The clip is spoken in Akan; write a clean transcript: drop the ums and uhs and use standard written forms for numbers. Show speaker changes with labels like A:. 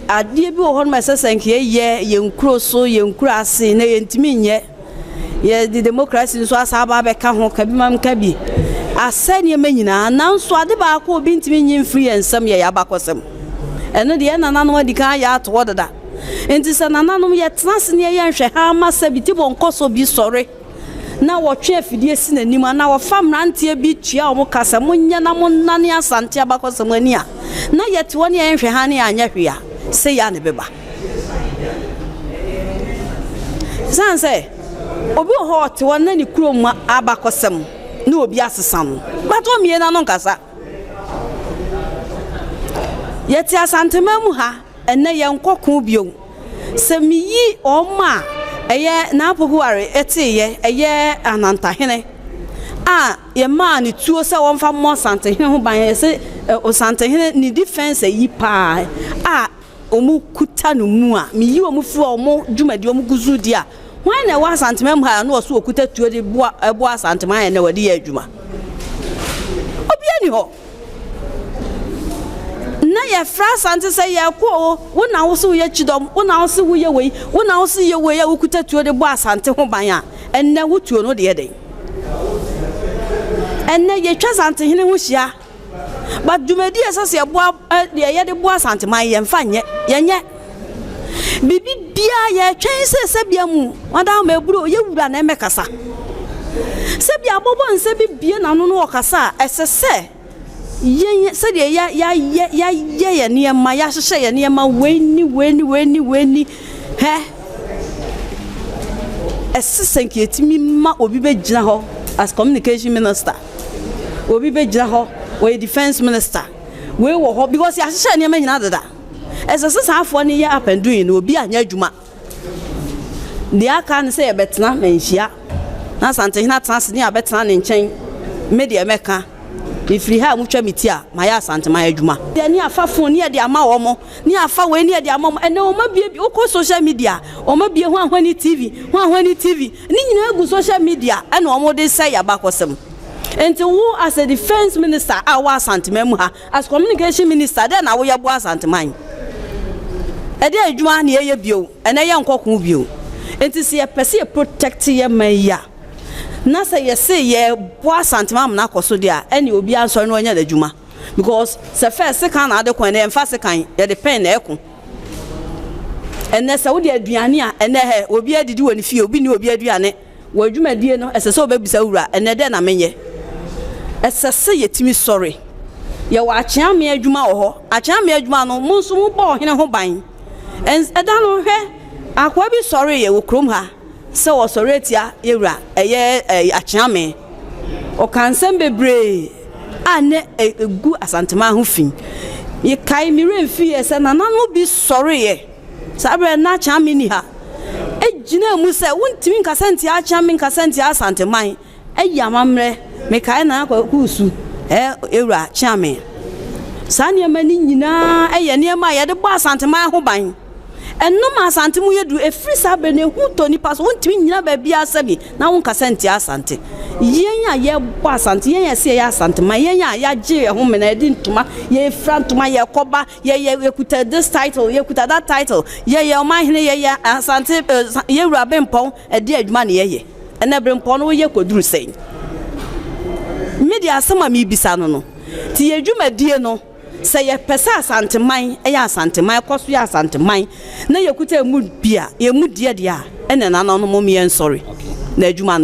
A: adie bi wo ho ma sesenke ye nkuro so ye nkuro ase na ye ntimi nye ye the democracy so asaba be ka ho ka bi mam ka bi asane ma nyina nanso ade ba ko obi ntimi nyi free ensam ye yabakosem eno de nananom adi kan ya to dada enti se nananom ye trans ne ye nhwe ha ma sabiti bon koso bi sore na wo twe afidie si nanim na wo fa mrantie bi tua o mo kasa munya na mo nane asante abakosem ani a na ye te woni ye nhwe ha ne anya hwe a se ya ne beba sanse obi ho te wona ni kurom abakosem na obi asesam bato mie na no nkasa yeti Asanteman mu ha enne ye nkokon bio se miyi oma eye na apoguare etiye eye anantahene ye ma ni tuo se wonfa mo asantehene ho ban se asantehene ni defense yi pa omu kuta no mu a miyi omu fi omu dwumadi omu guzu dia wan na wa Asanteman mu ha na oso okuta tuo de bo Asanteman na wadi ya adwuma obi ani ho na ye fra sante say ye ko wo na wo so ye chidom wo na wo so wo ye wei wo na wo so ye wei ya wo kuta tuo de bo asante ho ban a enne wo tuo no de den enne ye twa sante hene ho hia ba dwumadi esase ye bo ye de bo Asanteman ye mfa nye ye nye bibi bia ye twen se bia mu wada ma eburo ye wura na emekasa se bia bobo nse bibie na no no okasa esese ye se de ya niema ya hye ye niema weni he essenke etimi ma obi be gina ho as communication minister obi be gina ho we defense minister we wo ho because ya hye niema nyina dada esese safo ne ya apendun no obi anya adwuma de aka ne se ye betena menhia na Asantehene trans ne abetena ne nchen media meka ifri ha mutwa mitia ma ya Asanteman adwuma de ni afa phone ne de ama wo mo ni afa we ne de ama mo ene o ma bie ko social media o ma bie ho ahwani tv ni nyina egu social media ene o mo de say yabakosem enti wo as a defense minister awa Asanteman mu ha as communication minister de na wo ye bo Asanteman ede adwuma ne ye bio ene ye nkokon bio enti se ye pese protect ye maya na say ye say ye bo Asanteman na koso dia ene obi ansor no nya adwuma because se first kan na de kon na emfa se kan ye de pen na ekon ene se wo de aduane a ene he obi adidi woni fie obi ni obi aduane wo adwuma die no ese se obebisa wura ene de na menye ese se ye timi sorry ye wa acheame adwuma wo ho acheame adwuma no mo nso mo bo hene ho ban en eda no hwe akwa bi sorry ye wo krom ha se wo sorry etia ye wura eye acheame o kansem bebre ane egu Asanteman ho fin ye kai mi remfi ye se nananom bi sorry ye sabre na acheame ni ha ejina mu se wontimi nkasenti acheame nkasenti Asanteman eyamamre me kai na akwa kusu ewura acheame sane mani nyina eye niema ye de bo Asanteman ho ban enum asantemu yedu efri sabe ne hu to ni paso wontimi nyina ba bia asabi na won kasenti asante yenya ye bo asante yenya se ye Asanteman yenya ya je ho mena edi ntuma ye frantuma ye koba ye kuta this title ye kuta that title ye o mahene ye asante ye wura bempon edi adwuma ne ye ena bempon no ye koduru sen media asema mi bisa no ti ye adwuma die no say ye pesa Asanteman eya Asanteman koso ya Asanteman na ye kuta emu bia ye mu die dia ene nananom mo me sorry na adwuma